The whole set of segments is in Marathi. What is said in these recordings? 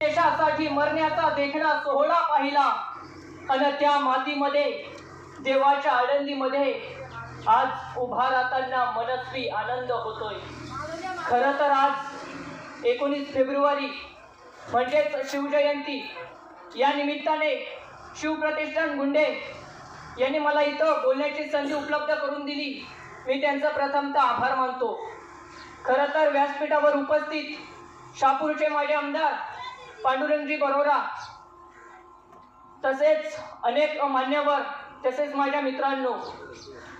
देशासाठी मरण्याचा देखणा सोहळा पाहिला आणि त्या मातीमध्ये देवाच्या आळंदीमध्ये आज उभा राहताना मनस्वी आनंद होतोय। खरं तर आज 19 फेब्रुवारी म्हणजेच शिवजयंती या निमित्ताने शिवप्रतिष्ठान गुंडे यांनी मला इथं बोलण्याची संधी उपलब्ध करून दिली। मी त्यांचा प्रथमतः आभार मानतो। खरं तर व्यासपीठावर उपस्थित शहापूरचे माझे आमदार पांडुरंगजी बरोरा तसेच अनेक मान्यवर तसेच माझ्या मित्रांनो,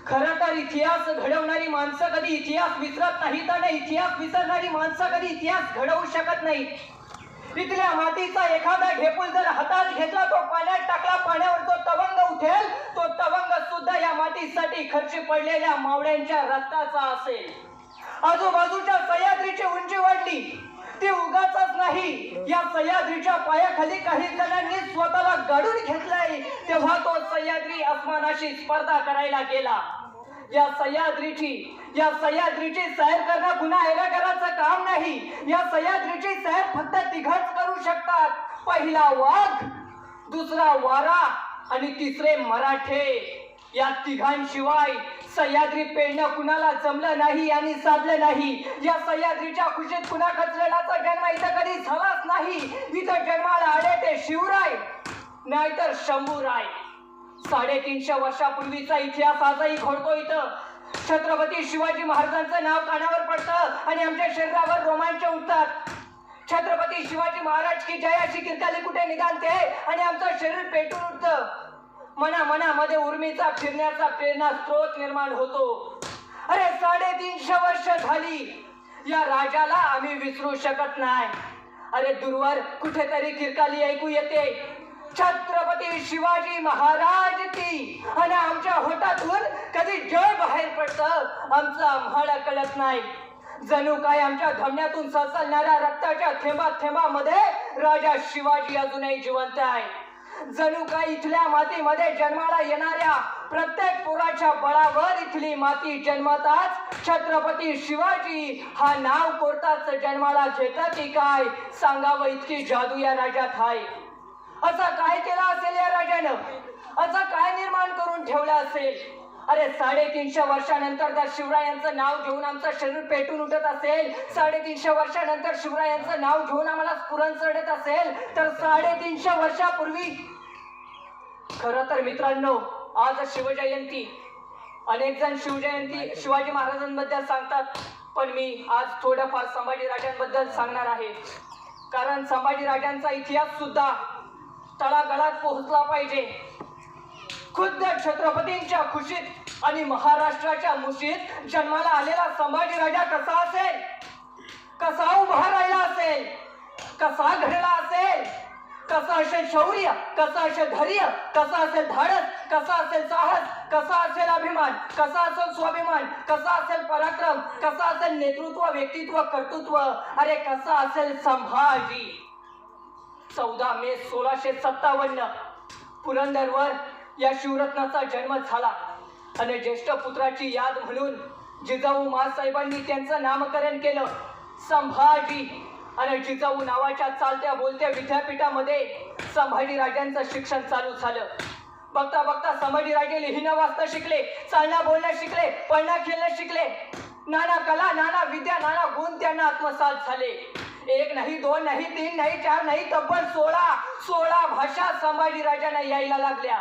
खरं तर इतिहास घडवणारी माणसं कधी इतिहास विसरत नाहीत आणि इतिहास विसरणारी माणसं कधी इतिहास घडवू शकत नाही। इथल्या मातीचा एखादा ढेपूल जर हातात घेतला, तो पाण्यात टाकला, पाण्यावर तो तवंग उठेल, तो तवंग सुद्धा या मातीसाठी खर्ची पडलेल्या मावळ्यांच्या रक्ताचा असेल। आजूबाजूच्या सह्याद्रीची उंची वाढली, ती उगाचच नाही, या सह्याद्रीच्या पायाखाली काही जणांनी स्वतःला गाडून घेतलंय, तेव्हा तो सह्याद्री आसमानाशी स्पर्धा करायला गेला। या सह्याद्रीची सैर करणं गुन्हा एरगराचं काम नाही। या सह्याद्रीची सैर फक्त तिघच करू शकतात, पहिला वाघ, दुसरा वारा आणि तिसरे मराठे। या तिघांशिवाय सह्याद्री पेडणं कुणाला जमलं नाही आणि साधलं नाही। या सह्याद्रीच्या खुशीत कुणा कचलेलाचा जन्म इथं कधी झालाच नाही। इथं जन्माला आले ते शिवराय नाहीतर शंभूराय। 350 वर्षापूर्वीचा इतिहास आजही घडतो। इथं छत्रपती शिवाजी महाराजांचं नाव कानावर पडतं आणि आमच्या शरीरावर रोमांच उठतात। छत्रपती शिवाजी महाराज की जय अशी कीर्तने कुठे निघालते आणि आमचं शरीर पेटून उठतं। मनामध्ये उर्मीचा फिरण्याचा प्रेरणा स्रोत निर्माण होतो। अरे 350 वर्ष झाली, या राजाला आम्ही विसरू शकत नाही। अरे दूरवर कुठेतरी किरकाली ऐकू येते, छत्रपती शिवाजी महाराज की, आणि आमच्या होटातून कधी जय बाहेर पडतं आमचा आम्हाला कळत नाही। जणू काय आमच्या धमन्यातून सळसळणाऱ्या रक्ताच्या थेंबामध्ये राजा शिवाजी अजूनही जिवंत आहे। जणू काय इथल्या मातीमध्ये जन्माला येणाऱ्या प्रत्येक पोराच्या बळावर इथली माती जन्मताच छत्रपती शिवाजी हा नाव कोरताच जन्माला घेतं की काय सांगावं, इतकी जादू या राजात आहे। असं काय केलं असेल या राजानं, असं काय निर्माण करून ठेवलं असेल? अरे 350 वर्षानंतर जर शिवरायांचं नाव घेऊन आमचं शरीर पेटून उठत असेल, 350 वर्षानंतर शिवरायांचं नाव घेऊन आम्हाला स्फुरण चढत असेल, तर 350 वर्षापूर्वी खरं तर मित्रांनो आज शिवजयंती, अनेक जण शिवाजी महाराजांबद्दल सांगतात, पण मी आज थोडंफार संभाजी राजांबद्दल सांगणार आहे। कारण संभाजी राजांचा इतिहास सुद्धा तळागाळात पोहोचला पाहिजे। खुद्द छत्रपतींच्या खुशीत आणि महाराष्ट्राच्या मुशीत जन्माला आलेला संभाजी राजा कसा असेल, कसा उभा राहिला असेल, कसा घडला असेल, कसा असेल शौर्य, कसा असेल धैर्य, कसा असेल धाडस, कसा असेल साहस, कसा असेल अभिमान, कसा असेल स्वाभिमान, कसा असेल पराक्रम, कसा असेल नेतृत्व, व्यक्तित्व, कर्तृत्व, अरे कसा असेल संभाजी। 14 मे 1657 पुरंदरवर या शिवरत्नाचा जन्म झाला आणि ज्येष्ठ पुत्राची याद म्हणून जिजाऊ माँसाहेबांनी त्यांचं नामकरण केलं संभाजी। आणि जिजाऊ नावाच्या चालत्या बोलत्या विद्यापीठामध्ये संभाजी राजांचं शिक्षण चालू झालं। बघता बघता संभाजी राजे लिहिणं वाचता शिकले, चालणं बोलणं शिकले, पळणं खेळणं शिकले। नाना कला, नाना विद्या, नाना गुण त्यांना आत्मसात झाले। 1 नाही, 2 नाही, 3 नाही, 4 नाही, तब्बल 16 भाषा संभाजी राजांना यायला लागल्या।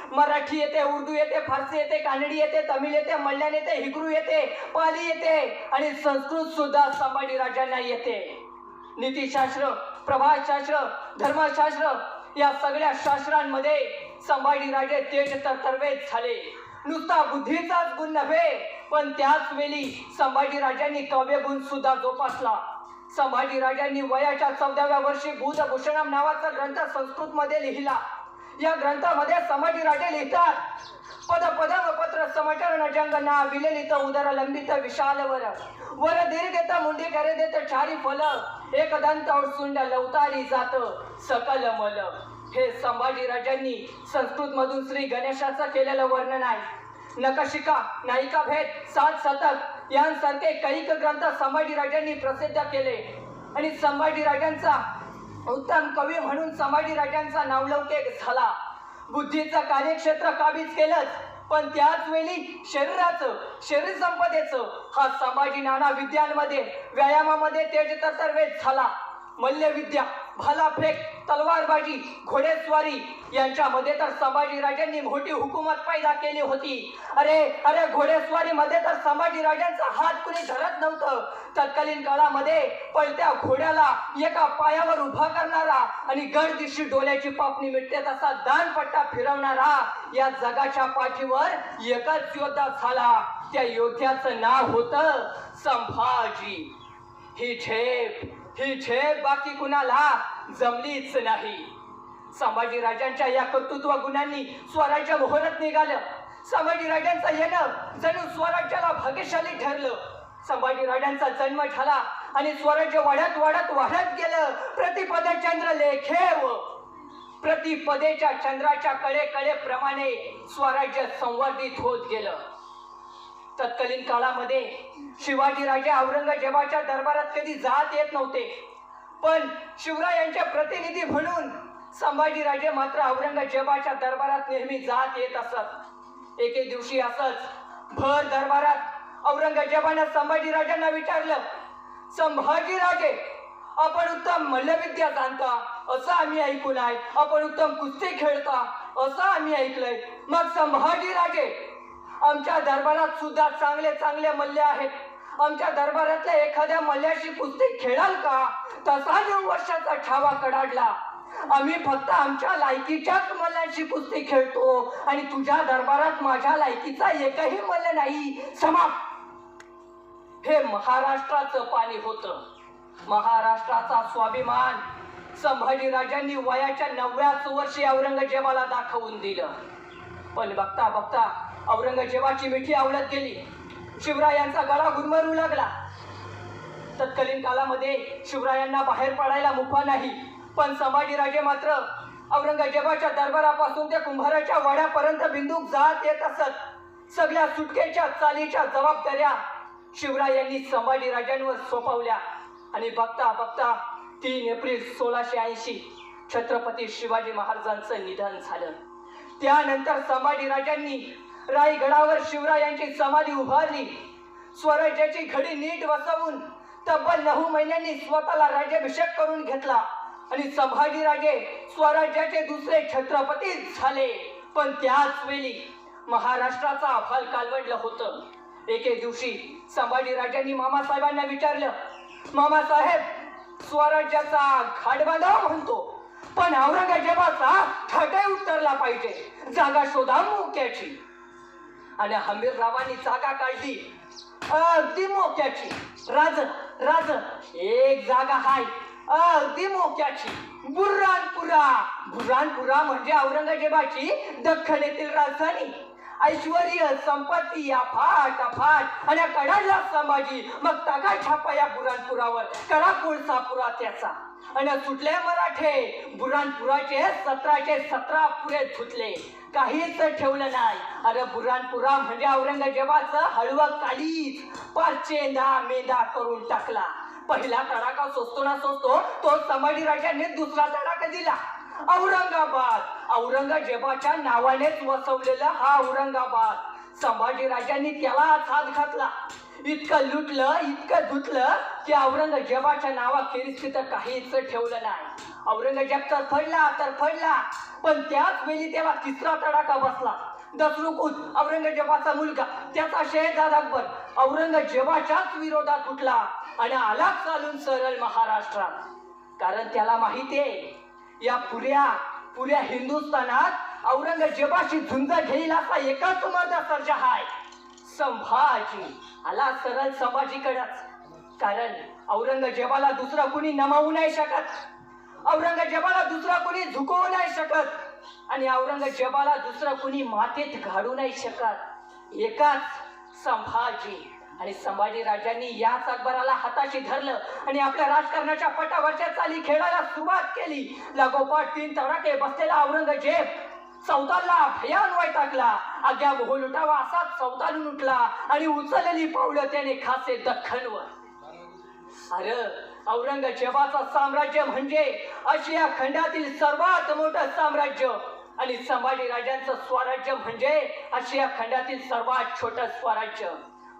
मराठी येते, उर्दू येते, फारसी येते, कानडी येते, तमिळ येते, मल्याळ येते, हिब्रू येते, पाली येते आणि संस्कृत सुद्धा संभाजी राजांना येते। नीतिशास्त्र, प्रभाषशास्त्र, धर्मशास्त्र या सगळ्या शास्त्रांमध्ये संभाजी राजे तेज तरतरवेद झाले। नुसता बुद्धीचाच गुण नव्हे, पण त्याच वेळी संभाजी राजांनी काव्यगुण सुद्धा जोपासला। संभाजी राजांनी वयाच्या 14व्या वर्षी बुधभूषणम नावाचा ग्रंथ संस्कृत मध्ये लिहिला। या ग्रंथामध्ये संभाजी राजे लिहितात, पद पदम पत्र समचरण जंगना विललित उदर लंबित विशालवर वर दीर्घत मुंडी करे देत चारी फल एक दंत औसुंड लवतारी जात सकल मल। हे संभाजी राजांनी संस्कृत मधून श्री गणेशाचं केलेलं वर्णन आहे। नखशिका, नायिका भेद, 7 शतक यांसारखे कैक ग्रंथ संभाजी राजांनी प्रसिद्ध केले आणि संभाजी राजांचा उत्तम कवी म्हणून संभाजीराजांचा नावलौकिक झाला. बुद्धीचं कार्यक्षेत्र काबीज केलंच, पण त्याच वेळी शरीर संपदेचं हा संभाजी नाना विद्यांमध्ये व्यायामामध्ये तेज तरतरवेद झाला. मल्लविद्या, भालाफेक, तलवारबाजी, घोडेस्वारी यांच्यामध्ये तर संभाजीराजांनी मोठी हुकूमत पैदा केली होती. अरे घोडेस्वारीमध्ये तर संभाजीराजांचा हात कुणी धरत नव्हतं. तत्कालीन काळामध्ये पळत्या घोड्याला एका पायावर उभा करणारा आणि गडदिशी डोल्याची पापणी मिटते तसा दानपट्टा फिरवणारा या जगाच्या पाठीवर एकच योद्धा झाला. त्या योद्ध्याचं नाव होतं संभाजी. ही झेप बाकी कुणाला जमलीच नाही. संभाजीराजांच्या या कर्तृत्व गुणांनी स्वराज्य मोहरत निघालं. संभाजीराजांचं येणं जणू स्वराज्याला भाग्यशाली ठरलं. संभाजीराजांचा जन्म झाला आणि स्वराज्य वाढत गेलं. प्रतिपदे चंद्र लेखेव, प्रतिपदेच्या चंद्राच्या कळेप्रमाणे स्वराज्य संवर्धित होत गेलं. तत्कालीन काळामध्ये शिवाजीराजे औरंगजेबाच्या दरबारात कधी जात येत नव्हते, पण शिवरायांचे प्रतिनिधी म्हणून संभाजीराजे मात्र औरंगजेबाच्या दरबारात नेहमी जात येत असत. एके दिवशी असंच भर दरबारात औरंगजेबाने संभाजीराजांना विचारलं, संभाजीराजे, आपण उत्तम मल्लविद्या जाणता असं आम्ही ऐकून आहे. आपण उत्तम कुस्ती खेळता असं आम्ही ऐकलंय. मग संभाजीराजे, आमच्या दरबारात सुद्धा चांगले मल्ले आहेत. आमच्या दरबारातल्या एखाद्या मल्ल्याशी कुस्ती खेळाल का? तसा 9 वर्षाचा छावा कडाडला. आम्ही फक्त आमच्या लायकीच्याच मल्ल्यांशी कुस्ती खेळतो आणि तुझ्या दरबारात माझ्या लायकीचा एकही मल्ल नाही. समाप्त. हे महाराष्ट्राचं पाणी होतं, महाराष्ट्राचा स्वाभिमान संभाजीराजांनी वयाच्या 9व्याच वर्षी औरंगजेबाला दाखवून दिलं. पण बघता बघता औरंगजेबाची मिठी आवळत गेली. शिवरायांचा गळा गुरमरू लागला. तत्कालीन काळामध्ये शिवरायांना बाहेर पडायला मुभा नाही, पण संभाजीराजे मात्र औरंगजेबाच्या दरबारापासून ते कुंभाराच्या वाड्यापर्यंत बिंदूक जात येत असत. सगळ्या सुटकेच्या चालीच्या जबाबदाऱ्या शिवरायांनी संभाजीराजांवर सोपवल्या आणि बघता बघता 3 एप्रिल 1680 छत्रपती शिवाजी महाराजांचं निधन झालं. त्यानंतर संभाजीराजांनी रायगडावर शिवरायांची समाधी उभारली. स्वराज्याची घडी नीट बसवून तब्बल 9 महिन्यांनी स्वतःला राज्याभिषेक करून घेतला आणि संभाजीराजे स्वराज्याचे दुसरे छत्रपती झाले. पण त्याच वेळी महाराष्ट्राचा अफाल कालवडलं होतं. एके दिवशी संभाजीराजांनी मामासाहेबांना विचारलं, मामासाहेब, स्वराज्याचा घाटबांधाव म्हणतो, पण औरंगजेबाचा ठाटाही उतरला पाहिजे. जागा शोधा मोक्याची. आणि हंबीररावांनी जागा काढली अगदी मोक्याची. राज एक जागा हाय अगदी मोक्याची, बुऱ्हाणपुरा म्हणजे औरंगजेबाची दख्खनेतील राजधानी. ऐश्वर्य संपत्ती अफाट आणि कडाडला संभाजी. मग टाका छापा या बुऱ्हाणपुरावर, कडा कोळसापुरा त्याचा. आणि सुटले मराठे. बुऱ्हाणपुराचे 17चे 17 पुरे धुतले, काहीच ठेवलं नाही. अरे बुऱ्हाणपुरा म्हणजे औरंगजेबाचं हळवं कालीच पार चेंदा मेंदा करून टाकला. पहिला तडाखा सोचतो तो संभाजीराजांनी दुसरा तडाखा दिला. औरंगजेबाच्या नावानेच वसवलेला हा औरंगाबाद. संभाजीराजांनी त्यालाच हात घातला. इतकं लुटलं, इतकं धुतलं की औरंगजेबाच्या नावाखेरीज तिथं काहीच ठेवलं नाही. औरंगजेब तर फडला, पण त्याच वेळी त्याला 3रा तडाखा बसला. दसरुखुद औरंगजेबाचा मुलगा, त्याचा शहेजाद अकबर औरंगजेबाच्याच विरोधात उठला आणि आला चालून सरळ महाराष्ट्रात. कारण त्याला माहितीये या पुऱ्या हिंदुस्थानात औरंगजेबाशी झुंज घेईल असा एकच मर्द सर्जा हाय, संभाजी. आला सरळ संभाजीकडेच. कारण औरंगजेबाला दुसरा कुणी नमवू नाही शकत, औरंगजेबाला दुसरा कुणी झुकवू नाही शकत आणि औरंगजेबाला दुसरा कुणी मातीत घालू नाही शकत. एकाच संभाजी. आणि संभाजीराजांनी याच अकबराला हाताशी धरलं आणि आपल्या राजकारणाच्या पटावरच्या चाली खेळायला सुरुवात केली. लागोपाठ 3 तडाखे बसलेला औरंगजेब चौतालला भयान वैतागला. आज्ञा मोह लुटावा असाच चौतालून उठला आणि उचललेली पावलं त्याने खासे दख्खनवर. अरे औरंगजेबाचं साम्राज्य म्हणजे आशिया खंडातील सर्वात मोठं साम्राज्य आणि संभाजी राजांचं स्वराज्य म्हणजे आशिया खंडातील सर्वात छोटं स्वराज्य.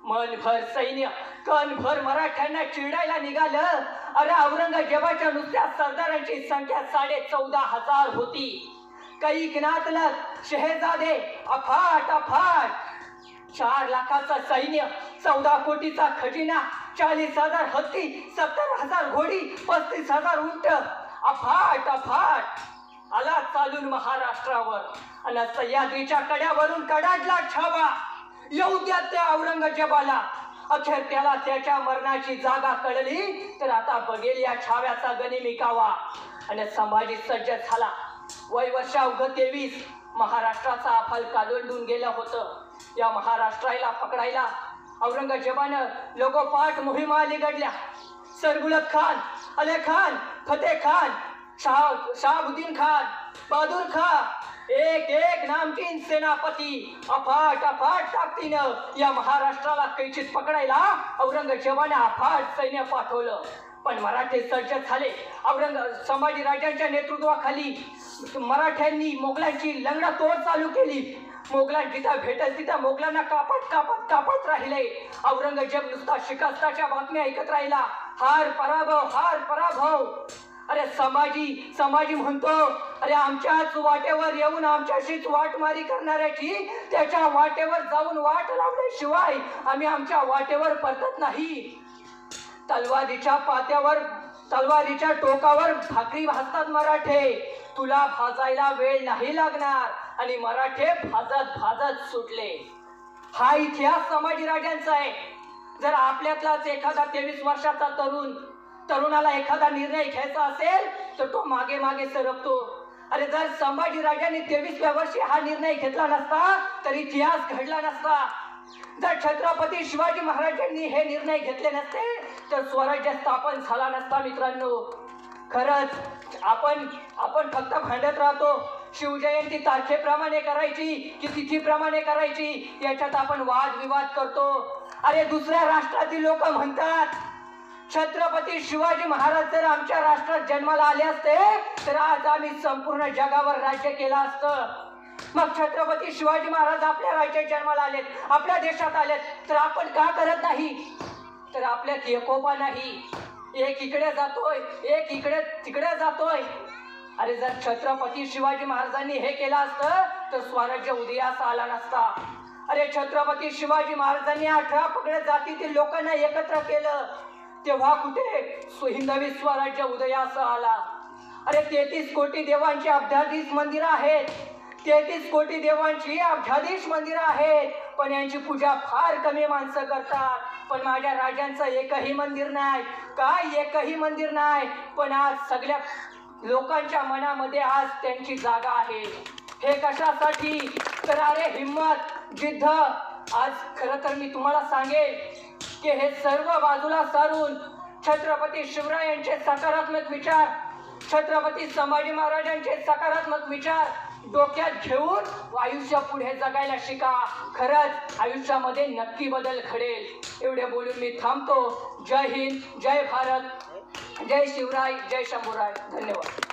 मनभर सैन्य कणभर मराठ्यांना चिरडायला निघालं. अरे औरंगजेबाच्या नुसत्या सरदारांची संख्या 14,500 होती. कैकनातलं शहेजादे अफाट अफाट 4 लाखाचं सैन्य, 14 कोटीचा खजिना, 40,000 हत्ती, 70,000 घोडी, 35,000 उंट, अफाट अफाट आला चालून महाराष्ट्रावर. आणि सह्याद्रीच्या कड्यावरून कडाडला छावा. येऊ द्या त्या औरंगजेबाला. अखेर त्याला त्याच्या मरणाची जागा कळली तर आता बघेल या छाव्याचा गनिमिकावा. आणि संभाजी सज्ज झाला. वय वर्ष अवघं 23. महाराष्ट्राचा अफाल कालोंडून गेलं होतं. या महाराष्ट्राला पकडायला औरंगजेबानं लगोपाठ मोहिमा लिगडल्या. सरगुलत खान, अले खान, फतेह खान, शहाबुद्दीन खान, बहादूर खान, एक एक नामचीन सेनापती अफाट अफाट ताकदीनं या महाराष्ट्राला कैचीत पकडायला औरंगजेबाने अफाट सैन्य पाठवलं. पण मराठे सज्ज झाले. संभाजी राजांच्या नेतृत्वाखाली मराठ्यांनी मोगलांची लंगडातोड चालू केली. मोगलां जिथं भेटल तिथं मोगलांना कापत राहिले. औरंगजेब नुसता शिकस्ताच्या बातम्या ऐकत राहिला. हार पराभव, हार पराभव. अरे संभाजी म्हणतो, अरे आमच्याच वाटेवर येऊन आमच्याशीच वाटमारी करणाऱ्याची त्याच्या वाटेवर जाऊन वाट लावल्याशिवाय आम्ही आमच्या वाटेवर परतत नाही. तलवारीच्या टोकावर भाकरी भाजतात मराठे. तुला भाजायला वेळ नाही लागणार. आणि मराठे भाजत सुटले. हा इतिहास संभाजीराजांचा आहे. जर आपल्यातलाच एखादा 23 वर्षाचा तरुणाला एखादा निर्णय घ्यायचा असेल तर तो मागे मागे सरकतो. अरे जर संभाजीराजांनी 23व्या वर्षी हा निर्णय घेतला नसता तर इतिहास घडला नसता. जर छत्रपती शिवाजी महाराजांनी हे निर्णय घेतले नसते तर स्वराज्य स्थापन झाला नसता. मित्रांनो, खरंच आपण फक्त भांडत राहतो. शिवजयंती तारखेप्रमाणे करायची की तिथीप्रमाणे करायची याच्यात आपण वादविवाद करतो. अरे दुसऱ्या राष्ट्रातील लोक म्हणतात छत्रपती शिवाजी महाराज जर आमच्या राष्ट्रात जन्माला आले असते तर आज आम्ही संपूर्ण जगावर राज्य केलं असतं. मग छत्रपती शिवाजी महाराज आपल्या राज्यात जन्माला आलेत, आपल्या देशात आलेत, तर आपण का करत नाही? तर आपल्यात एकोपा नाही. एक इकडे जातोय, एक इकडे तिकडे जातोय. अरे जर छत्रपती शिवाजी महाराजांनी हे केलं असतं तर स्वराज्य उदयास आला नसता. अरे छत्रपती शिवाजी महाराजांनी 18 पगड जातीतील लोकांना एकत्र केलं तेव्हा कुठे हिंदवी स्वराज्य उदयास आला. अरे 33 कोटी देवांची अब्जाधीश मंदिरं आहेत. 33 कोटी देवांची अब्जाधीश मंदिरं आहेत. पण यांची पूजा फार कमी माणसं करतात. पण माझ्या राजांचं एकही मंदिर नाही. काय एकही मंदिर नाही. पण आज सगळ्या लोकांच्या मनामध्ये आज त्यांची जागा आहे. हे कशासाठी? तर अरे हिम्मत, जिद्द. आज खरं तर मी तुम्हाला सांगेन की हे सर्व बाजूला सारून छत्रपती शिवरायांचे सकारात्मक विचार, छत्रपती संभाजी महाराजांचे सकारात्मक विचार डोक्यात घेऊन आयुष्य पुढे जगायला शिका. खरंच आयुष्यामध्ये नक्की बदल घडेल. एवढे बोलून मी थांबतो. जय हिंद, जय भारत, जय शिवराय, जय शंभूराय. धन्यवाद.